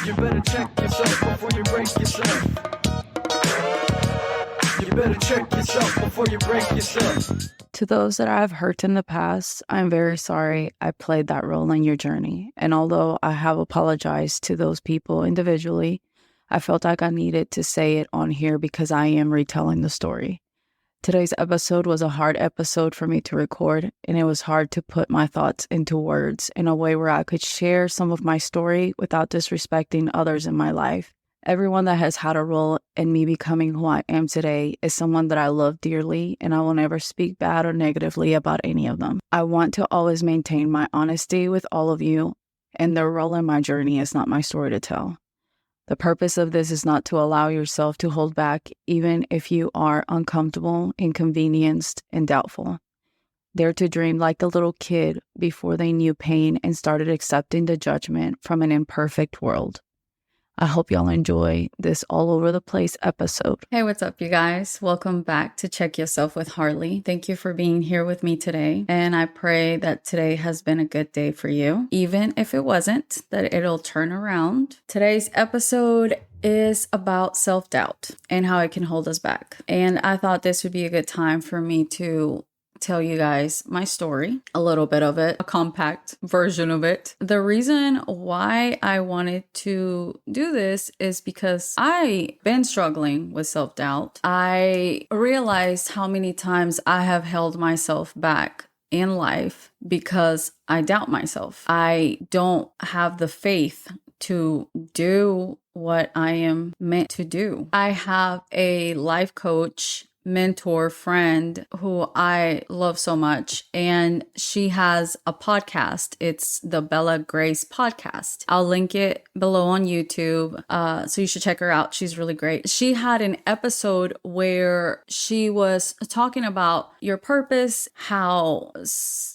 You better check yourself before you break yourself. You better check yourself before you break yourself. To those that I have hurt in the past, I'm very sorry I played that role in your journey. And although I have apologized to those people individually, I felt like I needed to say it on here because I am retelling the story. Today's episode was a hard episode for me to record, and it was hard to put my thoughts into words in a way where I could share some of my story without disrespecting others in my life. Everyone that has had a role in me becoming who I am today is someone that I love dearly, and I will never speak bad or negatively about any of them. I want to always maintain my honesty with all of you, and their role in my journey is not my story to tell. The purpose of this is not to allow yourself to hold back, even if you are uncomfortable, inconvenienced, and doubtful. Dare to dream like a little kid before they knew pain and started accepting the judgment from an imperfect world. I hope y'all enjoy this all over the place episode. Hey, what's up, you guys? Welcome back to Check Yourself with Harley. Thank you for being here with me today. And I pray that today has been a good day for you. Even if it wasn't, that it'll turn around. Today's episode is about self-doubt and how it can hold us back. And I thought this would be a good time for me to tell you guys my story, a little bit of it, a compact version of it. The reason why I wanted to do this is because I've been struggling with self-doubt. I realized how many times I have held myself back in life because I doubt myself. I don't have the faith to do what I am meant to do. I have a life coach, mentor, friend who I love so much, and she has a podcast. It's the Bella Grace podcast. I'll link it below on YouTube, so you should check her out. She's really great. She had an episode where she was talking about your purpose, how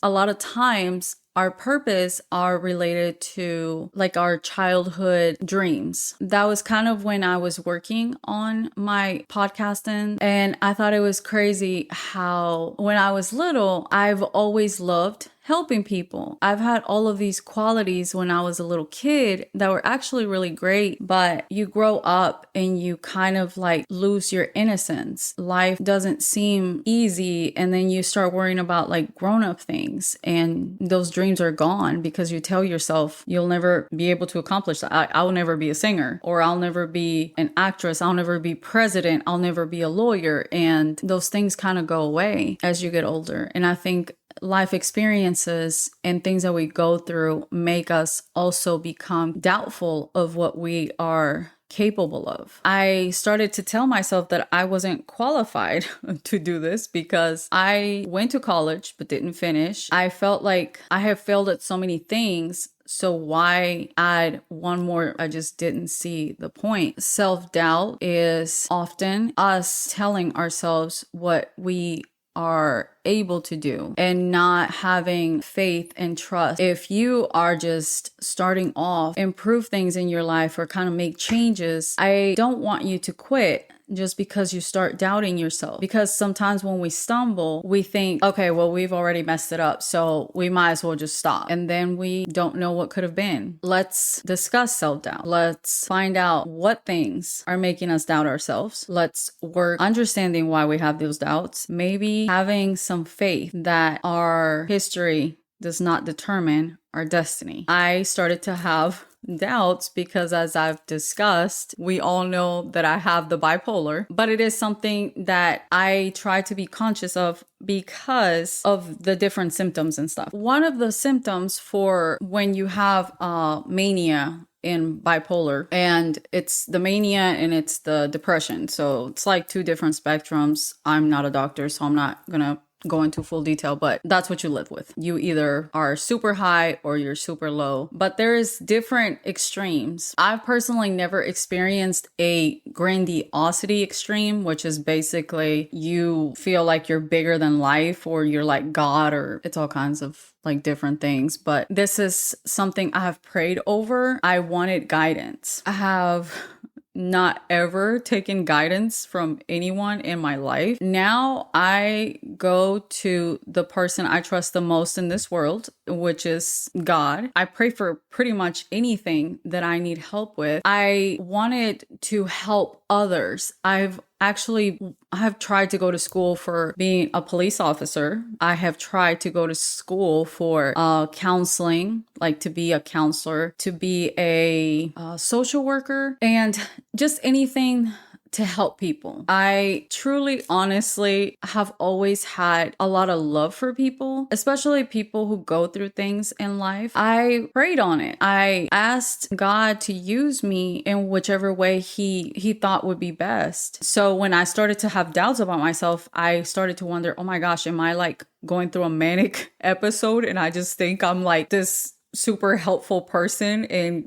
a lot of times our purpose are related to like our childhood dreams. That was kind of when I was working on my podcasting, and I thought it was crazy how when I was little, I've always loved helping people. I've had all of these qualities when I was a little kid that were actually really great, but you grow up and you kind of like lose your innocence. Life doesn't seem easy, and then you start worrying about like grown-up things, and those dreams are gone because you tell yourself you'll never be able to accomplish that. I'll never be a singer, or I'll never be an actress, I'll never be president, I'll never be a lawyer, and those things kind of go away as you get older. And I think life experiences and things that we go through make us also become doubtful of what we are capable of. I started to tell myself that I wasn't qualified to do this because I went to college but didn't finish. I felt like I have failed at so many things, so why add one more? I just didn't see the point. Self-doubt is often us telling ourselves what we are able to do and not having faith and trust. If you are just starting off, improve things in your life or kind of make changes, I don't want you to quit just because you start doubting yourself. Because sometimes when we stumble, we think, okay, well, we've already messed it up, so we might as well just stop. And then we don't know what could have been. Let's discuss self-doubt. Let's find out what things are making us doubt ourselves. Let's work understanding why we have those doubts. Maybe having some faith that our history does not determine our destiny. I started to have doubts because, as I've discussed, we all know that I have the bipolar, but it is something that I try to be conscious of because of the different symptoms and stuff. One of the symptoms for when you have mania in bipolar, and it's the mania and it's the depression. So it's like two different spectrums. I'm not a doctor, so I'm not gonna go into full detail, but that's what you live with. You either are super high or you're super low, but there's different extremes. I've personally never experienced a grandiosity extreme, which is basically you feel like you're bigger than life or you're like God, or it's all kinds of like different things. But this is something I have prayed over. I wanted guidance. I have not ever taken guidance from anyone in my life. Now I go to the person I trust the most in this world, which is God. I pray for pretty much anything that I need help with. I wanted to help others. I have tried to go to school for being a police officer. I have tried to go to school for counseling, like to be a counselor, to be a social worker, and just anything to help people. I truly, honestly have always had a lot of love for people, especially people who go through things in life. I prayed on it. I asked God to use me in whichever way he thought would be best. So when I started to have doubts about myself, I started to wonder, oh my gosh, am I like going through a manic episode and I just think I'm like this super helpful person and,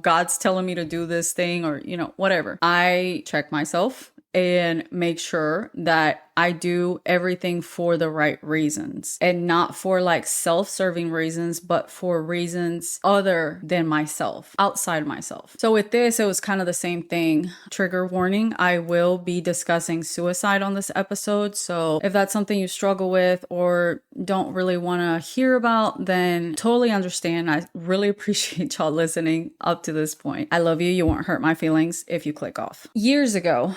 God's telling me to do this thing or, whatever. I check myself and make sure that I do everything for the right reasons and not for like self-serving reasons, but for reasons other than myself, outside myself. So with this, it was kind of the same thing. Trigger warning, I will be discussing suicide on this episode. So if that's something you struggle with or don't really want to hear about, then totally understand. I really appreciate y'all listening up to this point. I love you. You won't hurt my feelings if you click off. Years ago,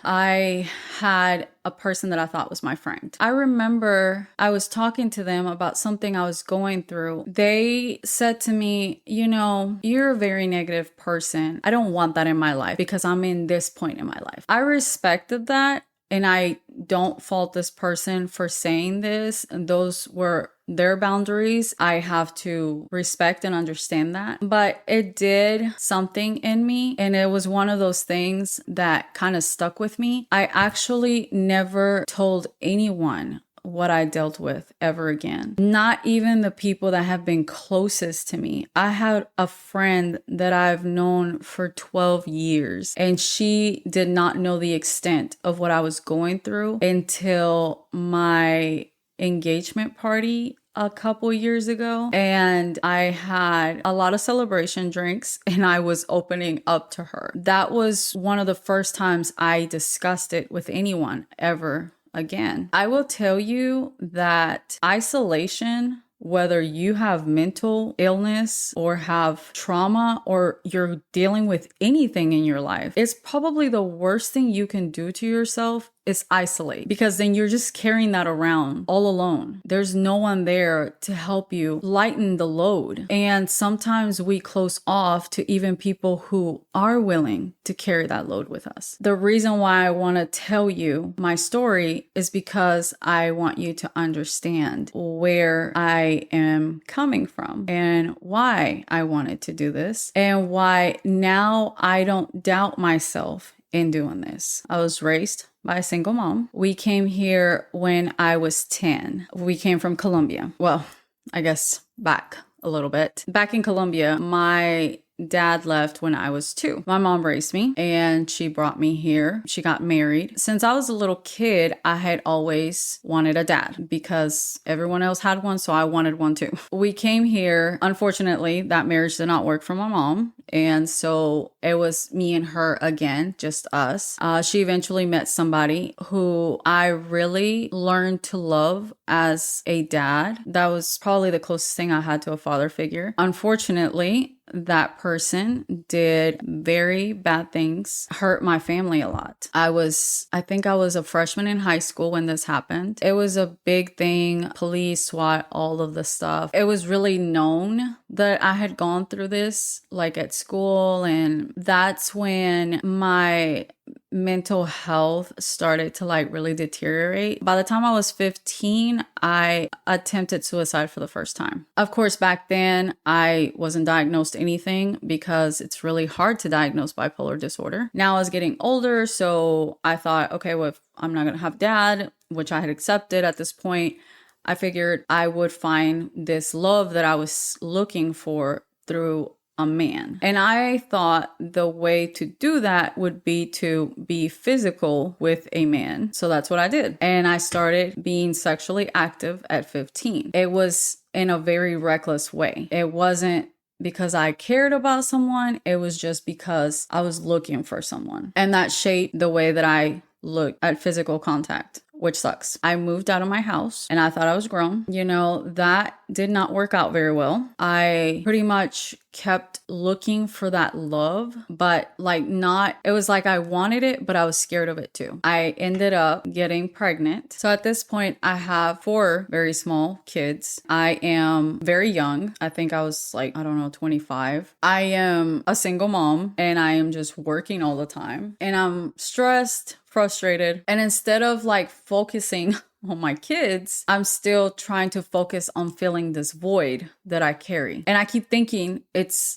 I had a person that I thought was my friend. I remember I was talking to them about something I was going through. They said to me, you're a very negative person. I don't want that in my life because I'm in this point in my life. I respected that. And I don't fault this person for saying this. And those were their boundaries. I have to respect and understand that. But it did something in me. And it was one of those things that kind of stuck with me. I actually never told anyone what I dealt with ever again. Not even the people that have been closest to me. I had a friend that I've known for 12 years and she did not know the extent of what I was going through until my engagement party a couple years ago. And I had a lot of celebration drinks and I was opening up to her. That was one of the first times I discussed it with anyone ever again. I will tell you that isolation, whether you have mental illness or have trauma or you're dealing with anything in your life, it's probably the worst thing you can do to yourself is isolate, because then you're just carrying that around all alone. There's no one there to help you lighten the load. And sometimes we close off to even people who are willing to carry that load with us. The reason why I want to tell you my story is because I want you to understand where I am coming from and why I wanted to do this and why now I don't doubt myself in doing this. I was raised by a single mom. We came here when I was 10. We came from Colombia. Well, I guess back a little bit. Back in Colombia, my dad left when I was 2. My mom raised me and she brought me here. She got married. Since I was a little kid, I had always wanted a dad because everyone else had one, so I wanted one too. We came here. Unfortunately, that marriage did not work for my mom. And so it was me and her again, just us. She eventually met somebody who I really learned to love as a dad. That was probably the closest thing I had to a father figure. Unfortunately, that person did very bad things, hurt my family a lot. I think I was a freshman in high school when this happened. It was a big thing, police, SWAT, all of the stuff. It was really known that I had gone through this, like at school. And that's when my mental health started to like really deteriorate. By the time I was 15, I attempted suicide for the first time. Of course, back then I wasn't diagnosed anything because it's really hard to diagnose bipolar disorder. Now I was getting older, so I thought, okay, well, if I'm not going to have dad, which I had accepted at this point, I figured I would find this love that I was looking for through a man. And I thought the way to do that would be to be physical with a man. So that's what I did. And I started being sexually active at 15. It was in a very reckless way. It wasn't because I cared about someone. It was just because I was looking for someone. And that shaped the way that I look at physical contact, which sucks. I moved out of my house and I thought I was grown. That did not work out very well. I pretty much kept looking for that love, but it was like I wanted it, but I was scared of it too. I ended up getting pregnant. So at this point, I have 4 very small kids. I am very young. I think I was 25. I am a single mom and I am just working all the time and I'm stressed, frustrated. And instead of focusing on my kids, I'm still trying to focus on filling this void that I carry. And I keep thinking it's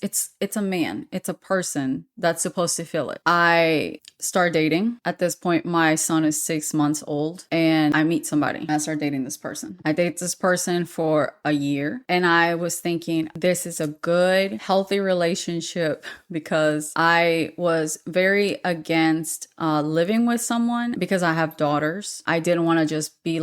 a man, it's a person that's supposed to fill it. I start dating. At this point, my son is 6 months old and I meet somebody. I start dating this person. I date this person for a year and I was thinking this is a good, healthy relationship because I was very against living with someone because I have daughters. I didn't want to just be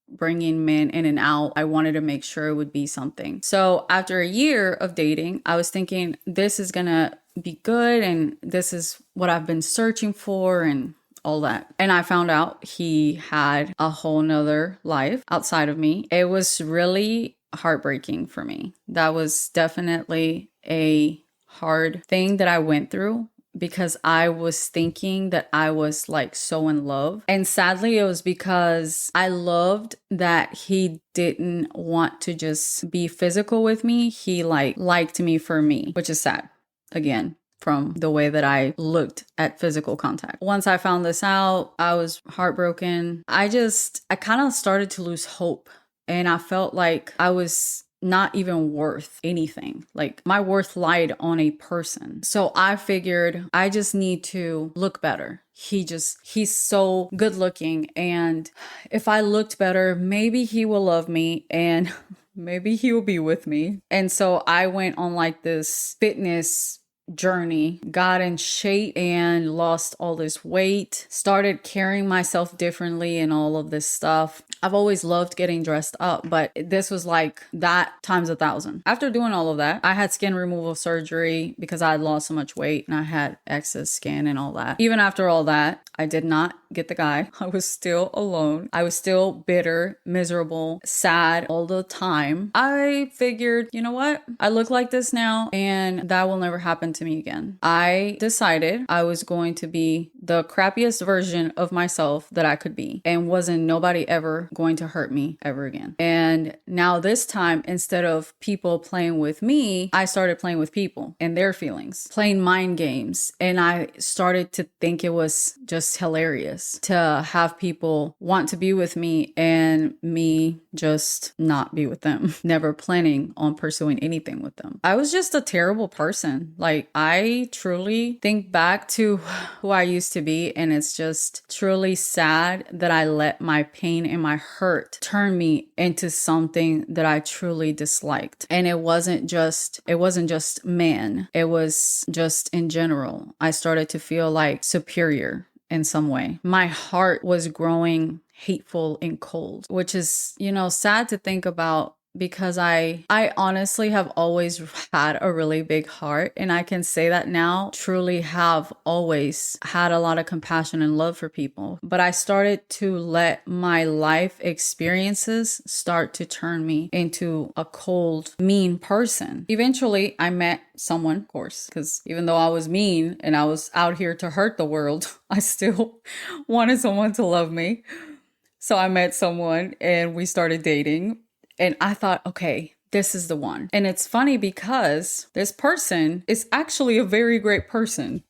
bringing men in and out. I wanted to make sure it would be something. So after a year of dating, I was thinking this is gonna be good and this is what I've been searching for and all that. And I found out he had a whole nother life outside of me. It was really heartbreaking for me. That was definitely a hard thing that I went through, because I was thinking that I was so in love. And sadly, it was because I loved that he didn't want to just be physical with me. He liked me for me, which is sad. Again, from the way that I looked at physical contact. Once I found this out, I was heartbroken. I kind of started to lose hope. And I felt like I was not even worth anything. My worth lied on a person. So I figured I just need to look better. He's so good looking. And if I looked better, maybe he will love me and maybe he will be with me. And so I went on this fitness journey, got in shape and lost all this weight, started carrying myself differently and all of this stuff. I've always loved getting dressed up, but this was that times 1,000. After doing all of that, I had skin removal surgery because I had lost so much weight and I had excess skin and all that. Even after all that, I did not get the guy. I was still alone. I was still bitter, miserable, sad all the time. I figured, you know what? I look like this now and that will never happen to me again. I decided I was going to be the crappiest version of myself that I could be, and wasn't nobody ever going to hurt me ever again. And now this time, instead of people playing with me, I started playing with people and their feelings, playing mind games. And I started to think it was just hilarious to have people want to be with me and me just not be with them, never planning on pursuing anything with them. I was just a terrible person. I truly think back to who I used to be, and it's just truly sad that I let my pain and my hurt turn me into something that I truly disliked. And it wasn't just men. It was just in general. I started to feel superior in some way. My heart was growing hateful and cold, which is, sad to think about, because I honestly have always had a really big heart, and I can say that now, truly have always had a lot of compassion and love for people. But I started to let my life experiences start to turn me into a cold, mean person. Eventually, I met someone, of course, because even though I was mean and I was out here to hurt the world, I still wanted someone to love me. So I met someone and we started dating. And I thought, okay, this is the one. And it's funny because this person is actually a very great person.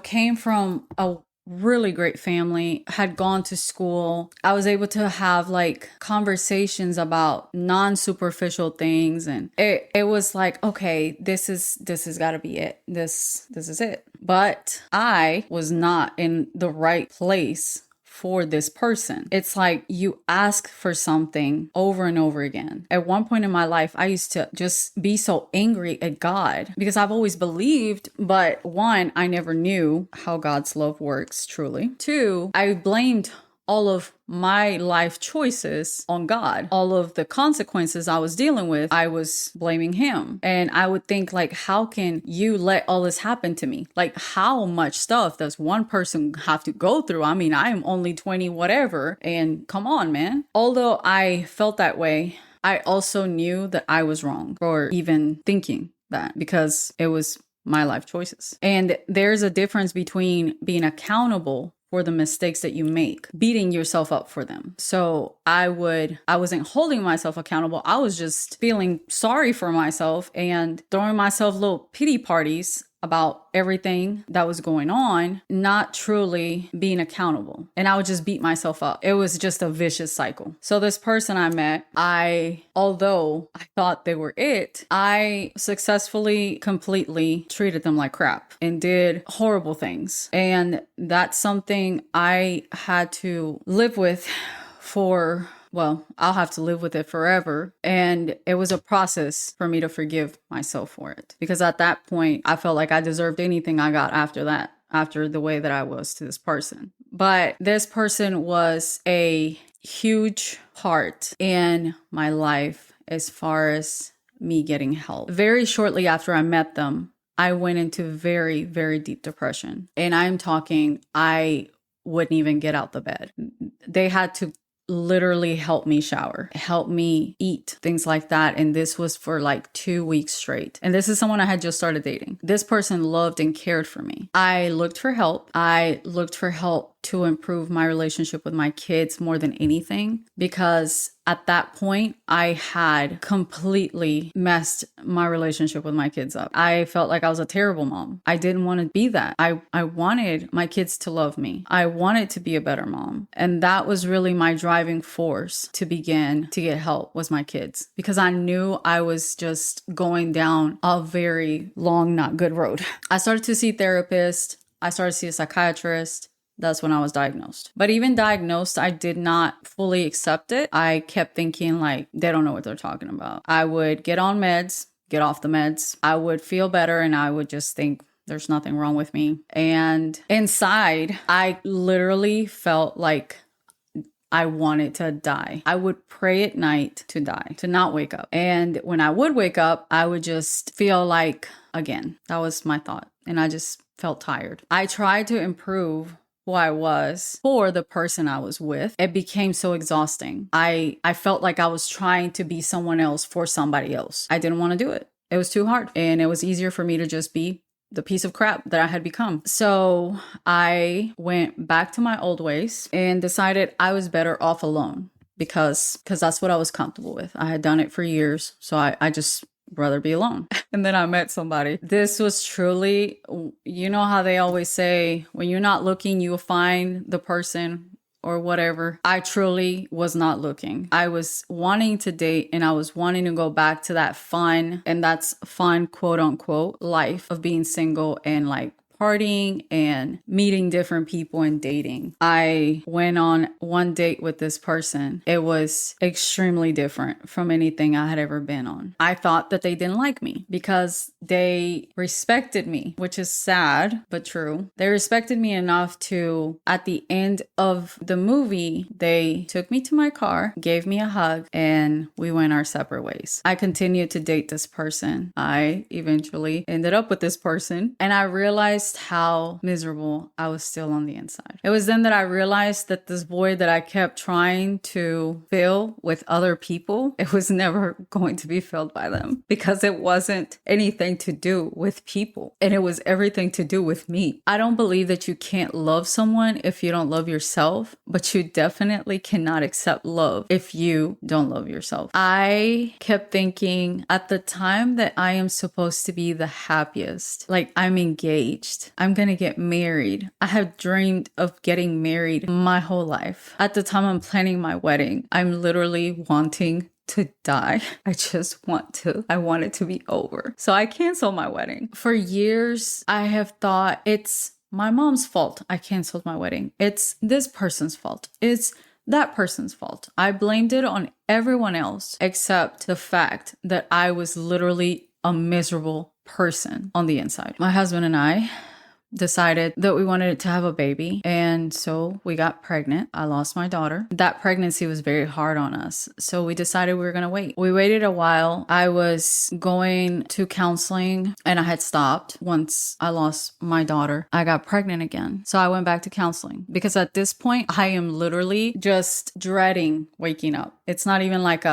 Came from a really great family, had gone to school. I was able to have conversations about non-superficial things. And it was okay, this has got to be it. This is it. But I was not in the right place for this person. It's you ask for something over and over again. At one point in my life, I used to just be so angry at God because I've always believed, but one, I never knew how God's love works truly. Two, I blamed all of my life choices on God. All of the consequences I was dealing with, I was blaming him. And I would think, like, how can you let all this happen to me? Like, how much stuff does one person have to go through? I mean, I am only 20 whatever, and come on, man. Although I felt that way, I also knew that I was wrong for even thinking that, because it was my life choices. And there's a difference between being accountable for the mistakes that you make, beating yourself up for them. So I wasn't holding myself accountable. I was just feeling sorry for myself and throwing myself little pity parties about everything that was going on, not truly being accountable. And I would just beat myself up. It was just a vicious cycle. So this person I met, although I thought they were it, I successfully, completely treated them like crap and did horrible things. And that's something I had to live with I'll have to live with it forever. And it was a process for me to forgive myself for it. Because at that point, I felt like I deserved anything I got after that, after the way that I was to this person. But this person was a huge part in my life as far as me getting help. Very shortly after I met them, I went into very, very deep depression. And I'm talking, I wouldn't even get out the bed. They had to literally help me shower, help me eat, things like that. And this was for like 2 weeks straight. And this is someone I had just started dating. This person loved and cared for me. I looked for help. I looked for help to improve my relationship with my kids more than anything, because at that point, I had completely messed my relationship with my kids up. I felt like I was a terrible mom. I didn't want to be that. I wanted my kids to love me. I wanted to be a better mom. And that was really my driving force to begin to get help, was my kids, because I knew I was just going down a very long, not good road. I started to see therapists. I started to see a psychiatrist. That's when I was diagnosed. But even diagnosed, I did not fully accept it. I kept thinking, like, they don't know what they're talking about. I would get on meds, get off the meds. I would feel better, and I would just think there's nothing wrong with me. And inside, I literally felt like I wanted to die. I would pray at night to die, to not wake up. And when I would wake up, I would just feel like, again, that was my thought. And I just felt tired. I tried to improve who I was for the person I was with. It became so exhausting. I felt like I was trying to be someone else for somebody else. I didn't want to do it. It was too hard. And it was easier for me to just be the piece of crap that I had become. So I went back to my old ways and decided I was better off alone, because that's what I was comfortable with. I had done it for years. So I just rather be alone. And then I met somebody. This was truly, you know how they always say, when you're not looking, you'll find the person or whatever. I truly was not looking. I was wanting to date, and I was wanting to go back to that fun, and that's fun, quote unquote, life of being single and like partying and meeting different people and dating. I went on one date with this person. It was extremely different from anything I had ever been on. I thought that they didn't like me because they respected me, which is sad, but true. They respected me enough to, at the end of the movie, they took me to my car, gave me a hug, and we went our separate ways. I continued to date this person. I eventually ended up with this person, and I realized how miserable I was still on the inside. It was then that I realized that this void that I kept trying to fill with other people, it was never going to be filled by them, because it wasn't anything to do with people, and it was everything to do with me. I don't believe that you can't love someone if you don't love yourself, but you definitely cannot accept love if you don't love yourself. I kept thinking at the time that I am supposed to be the happiest, like I'm engaged, I'm gonna get married. I have dreamed of getting married my whole life. At the time I'm planning my wedding, I'm literally wanting to die. I want it to be over. So I canceled my wedding. For years, I have thought it's my mom's fault I canceled my wedding. It's this person's fault. It's that person's fault. I blamed it on everyone else except the fact that I was literally a miserable person on the inside. My husband and I, decided that we wanted to have a baby. And so we got pregnant. I lost my daughter. That pregnancy was very hard on us. So we decided we were going to wait. We waited a while. I was going to counseling and I had stopped once I lost my daughter. I got pregnant again. So I went back to counseling because at this point, I am literally just dreading waking up. It's not even like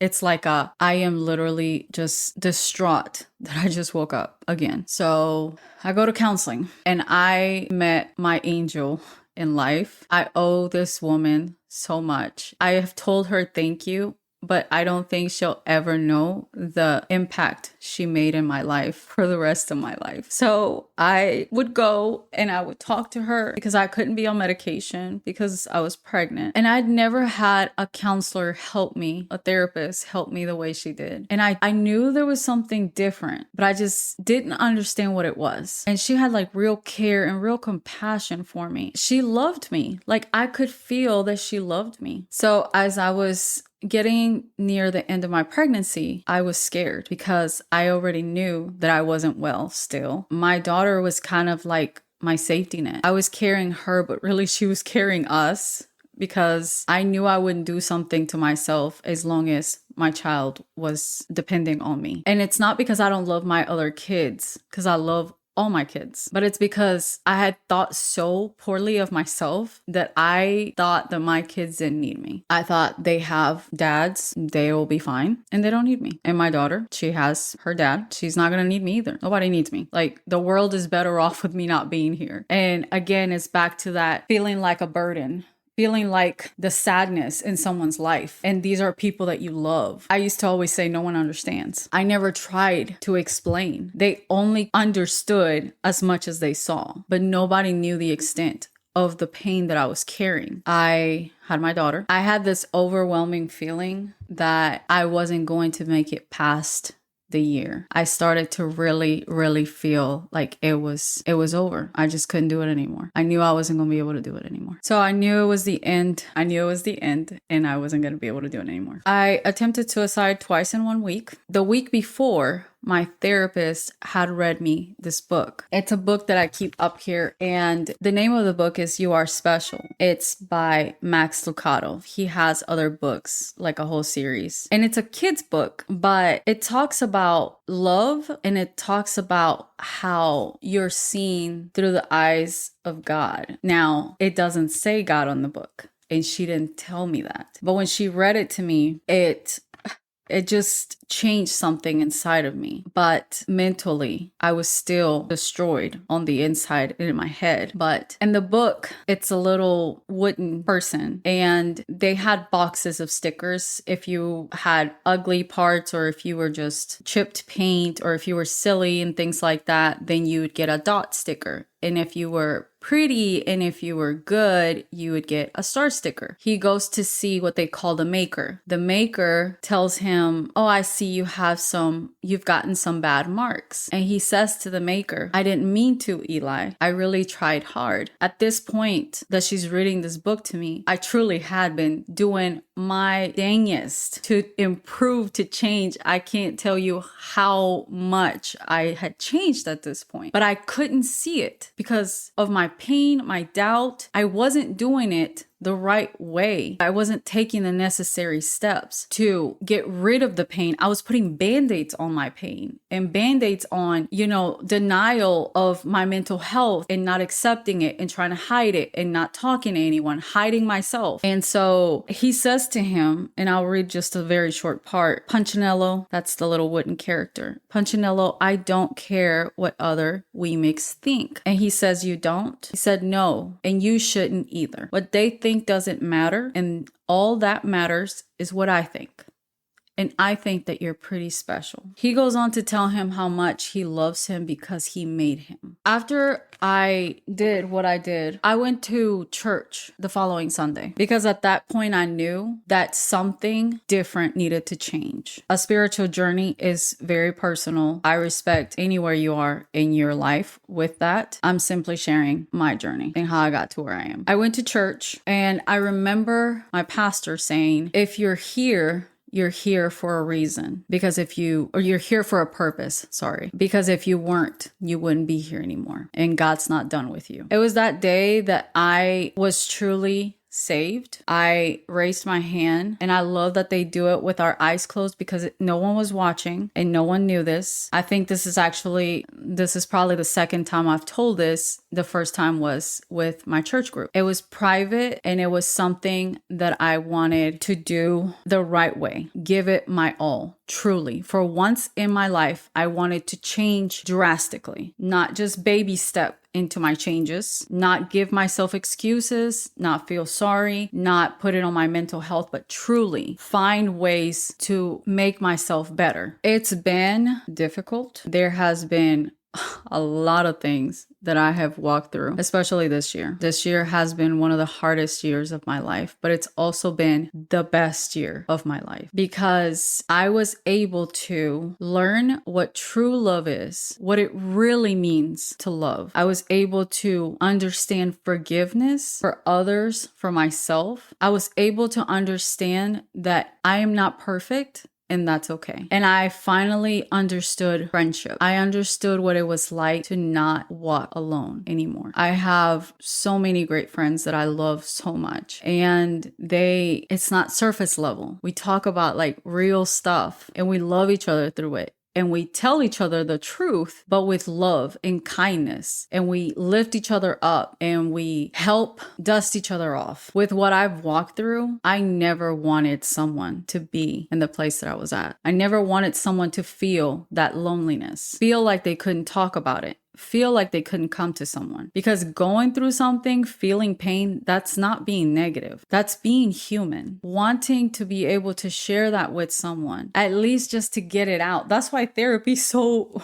it's like I am literally just distraught that I just woke up again. So I go to counseling and I met my angel in life. I owe this woman so much. I have told her thank you, but I don't think she'll ever know the impact she made in my life for the rest of my life. So I would go and I would talk to her because I couldn't be on medication because I was pregnant. And I'd never had a counselor help me, a therapist help me the way she did. And I knew there was something different, but I just didn't understand what it was. And she had like real care and real compassion for me. She loved me. Like I could feel that she loved me. So as I was getting near the end of my pregnancy, I was scared because I already knew that I wasn't well still. My daughter was kind of like my safety net. I was carrying her, but really she was carrying us because I knew I wouldn't do something to myself as long as my child was depending on me. And it's not because I don't love my other kids, because I love all my kids, but it's because I had thought so poorly of myself that I thought that my kids didn't need me. I thought they have dads, they will be fine, and they don't need me. And my daughter, she has her dad. She's not going to need me either. Nobody needs me. Like the world is better off with me not being here. And again, it's back to that feeling like a burden. Feeling like the sadness in someone's life. And these are people that you love. I used to always say no one understands. I never tried to explain. They only understood as much as they saw, but nobody knew the extent of the pain that I was carrying. I had my daughter. I had this overwhelming feeling that I wasn't going to make it past the year. I started to really feel like it was over. I just couldn't do it anymore. I knew I wasn't going to be able to do it anymore. So I knew it was the end. And I wasn't going to be able to do it anymore. I attempted suicide twice in 1 week. The week before, my therapist had read me this book. It's a book that I keep up here, and the name of the book is You Are Special. It's by Max Lucado. He has other books, like a whole series. And it's a kid's book, but it talks about love and it talks about how you're seen through the eyes of God. Now, it doesn't say God on the book, and she didn't tell me that. But when she read it to me, it just changed something inside of me. But mentally, I was still destroyed on the inside and in my head. But in the book, it's a little wooden person and they had boxes of stickers. If you had ugly parts or if you were just chipped paint or if you were silly and things like that, then you would get a dot sticker. And if you were pretty and if you were good, you would get a star sticker. He goes to see what they call the maker. The maker tells him, "Oh, I see you've gotten some bad marks." And he says to the maker, "I didn't mean to, Eli. I really tried hard." At this point that she's reading this book to me, I truly had been doing my dangest to improve, to change. I can't tell you how much I had changed at this point, but I couldn't see it because of my pain, my doubt. I wasn't doing it the right way. I wasn't taking the necessary steps to get rid of the pain. I was putting band-aids on my pain and band-aids on, denial of my mental health and not accepting it and trying to hide it and not talking to anyone, hiding myself. And so he says to him, and I'll read just a very short part, "Punchinello," that's the little wooden character. "Punchinello, I don't care what other wee mix think." And he says, "You don't?" He said, "No, and you shouldn't either. What they think doesn't matter, and all that matters is what I think. And I think that you're pretty special." He goes on to tell him how much he loves him because he made him. After I did what I did, I went to church the following Sunday because at that point I knew that something different needed to change. A spiritual journey is very personal. I respect anywhere you are in your life with that. I'm simply sharing my journey and how I got to where I am. I went to church and I remember my pastor saying, "If you're here, you're here for a reason. Because you're here for a purpose, sorry. Because if you weren't, you wouldn't be here anymore. And God's not done with you. It was that day that I was truly saved. I raised my hand, and I love that they do it with our eyes closed because no one was watching and no one knew this. I think this is probably the second time I've told this. The first time was with my church group. It was private, and it was something that I wanted to do the right way, give it my all. Truly, for once in my life, I wanted to change drastically, not just baby step into my changes, not give myself excuses, not feel sorry, not put it on my mental health, but truly find ways to make myself better. It's been difficult. There has been a lot of things that I have walked through, especially this year. This year has been one of the hardest years of my life, but it's also been the best year of my life because I was able to learn what true love is, what it really means to love. I was able to understand forgiveness for others, for myself. I was able to understand that I am not perfect. And that's okay. And I finally understood friendship. I understood what it was like to not walk alone anymore. I have so many great friends that I love so much. And it's not surface level. We talk about like real stuff and we love each other through it. And we tell each other the truth, but with love and kindness. And we lift each other up and we help dust each other off. With what I've walked through, I never wanted someone to be in the place that I was at. I never wanted someone to feel that loneliness, feel like they couldn't talk about it, feel like they couldn't come to someone. Because going through something, feeling pain, that's not being negative. That's being human. Wanting to be able to share that with someone, at least just to get it out. That's why therapy is so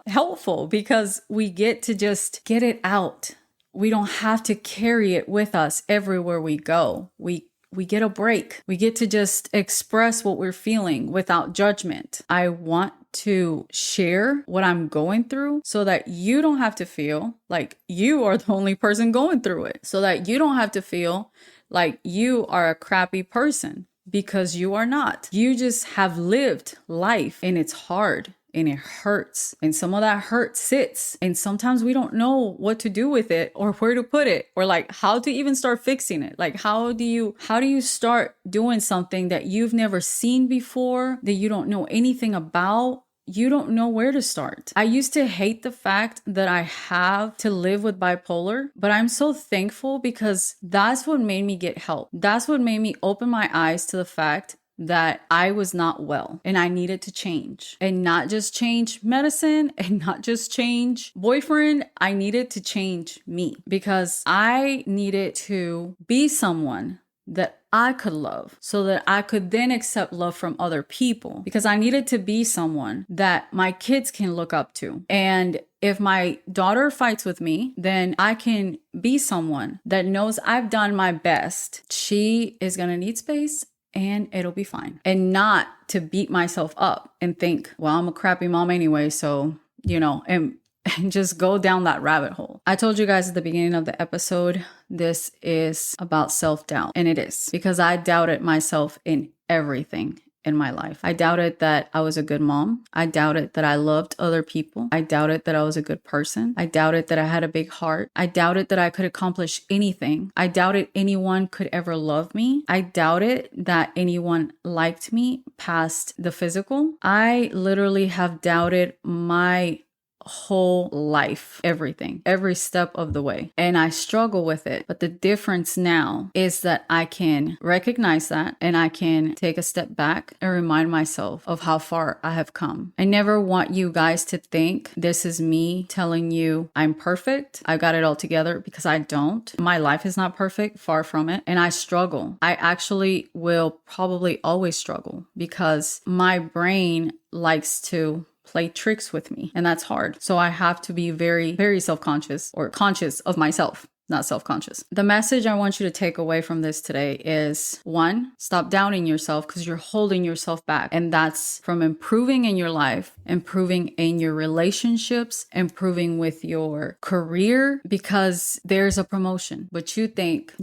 helpful, because we get to just get it out. We don't have to carry it with us everywhere we go. We get a break. We get to just express what we're feeling without judgment. I want to share what I'm going through so that you don't have to feel like you are the only person going through it. So that you don't have to feel like you are a crappy person, because you are not. You just have lived life and it's hard. And it hurts. And some of that hurt sits. And sometimes we don't know what to do with it or where to put it or like how to even start fixing it. Like how do you start doing something that you've never seen before, that you don't know anything about? You don't know where to start. I used to hate the fact that I have to live with bipolar, but I'm so thankful because that's what made me get help. That's what made me open my eyes to the fact that I was not well and I needed to change, and not just change medicine and not just change boyfriend. I needed to change me, because I needed to be someone that I could love so that I could then accept love from other people, because I needed to be someone that my kids can look up to. And if my daughter fights with me, then I can be someone that knows I've done my best. She is going to need space and it'll be fine. And not to beat myself up and think, well, I'm a crappy mom anyway, so, and just go down that rabbit hole. I told you guys at the beginning of the episode, this is about self-doubt. And it is, because I doubted myself in everything in my life. I doubted that I was a good mom. I doubted that I loved other people. I doubted that I was a good person. I doubted that I had a big heart. I doubted that I could accomplish anything. I doubted anyone could ever love me. I doubted that anyone liked me past the physical. I literally have doubted my whole life, everything, every step of the way. And I struggle with it. But the difference now is that I can recognize that and I can take a step back and remind myself of how far I have come. I never want you guys to think this is me telling you I'm perfect, I got it all together, because I don't. My life is not perfect, far from it. And I struggle. I actually will probably always struggle, because my brain likes to play tricks with me, and that's hard. So I have to be very, very self-conscious, or conscious of myself, not self-conscious. The message I want you to take away from this today is, 1, stop doubting yourself, because you're holding yourself back. And that's from improving in your life, improving in your relationships, improving with your career, because there's a promotion. But you think,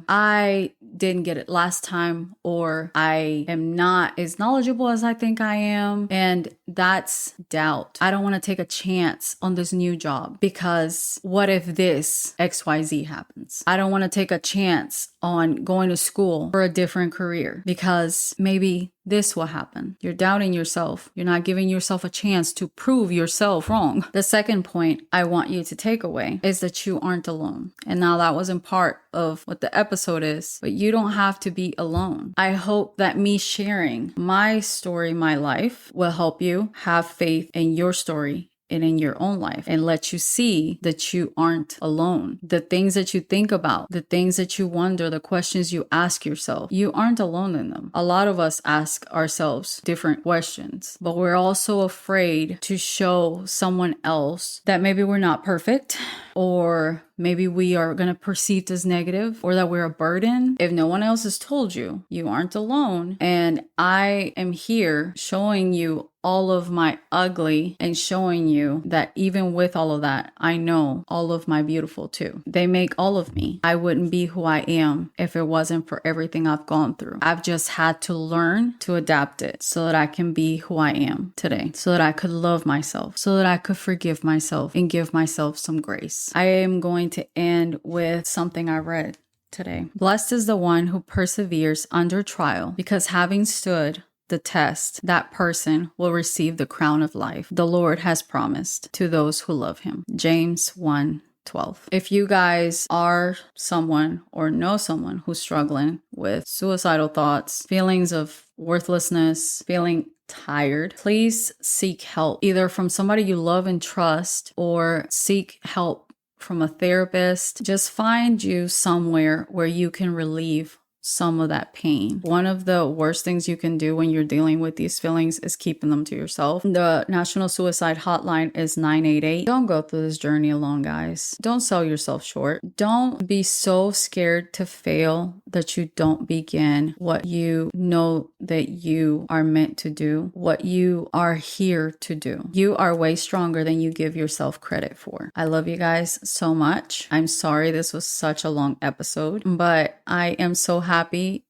I didn't get it last time, or I am not as knowledgeable as I think I am. And that's doubt. I don't want to take a chance on this new job because what if this XYZ happens? I don't want to take a chance on going to school for a different career because maybe this will happen. You're doubting yourself. You're not giving yourself a chance to prove yourself wrong. The second point I want you to take away is that you aren't alone. And now that wasn't part of what the episode is, but you don't have to be alone. I hope that me sharing my story, my life, will help you have faith in your story and in your own life and let you see that you aren't alone. The things that you think about, the things that you wonder, the questions you ask yourself, you aren't alone in them. A lot of us ask ourselves different questions, but we're also afraid to show someone else that maybe we're not perfect, or maybe we are going to perceived as negative, or that we're a burden. If no one else has told you, you aren't alone. And I am here showing you all of my ugly and showing you that even with all of that, I know all of my beautiful too. They make all of me. I wouldn't be who I am if it wasn't for everything I've gone through. I've just had to learn to adapt it so that I can be who I am today, so that I could love myself, so that I could forgive myself and give myself some grace. I am going to end with something I read today. Blessed is the one who perseveres under trial, because having stood the test, that person will receive the crown of life the Lord has promised to those who love him. James 1:12. If you guys are someone or know someone who's struggling with suicidal thoughts, feelings of worthlessness, feeling tired, please seek help, either from somebody you love and trust, or seek help from a therapist. Just find you somewhere where you can relieve some of that pain. One of the worst things you can do when you're dealing with these feelings is keeping them to yourself. The National Suicide Hotline is 988. Don't go through this journey alone, guys. Don't sell yourself short. Don't be so scared to fail that you don't begin what you know that you are meant to do, what you are here to do. You are way stronger than you give yourself credit for. I love you guys so much. I'm sorry this was such a long episode, but I am so happy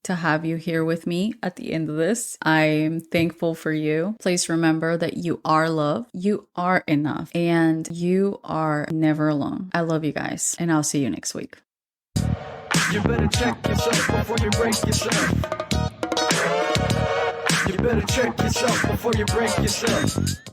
to have you here with me at the end of this. I'm thankful for you. Please remember that you are loved, you are enough, and you are never alone. I love you guys, and I'll see you next week. You better check yourself before you break yourself. You better check yourself before you break yourself.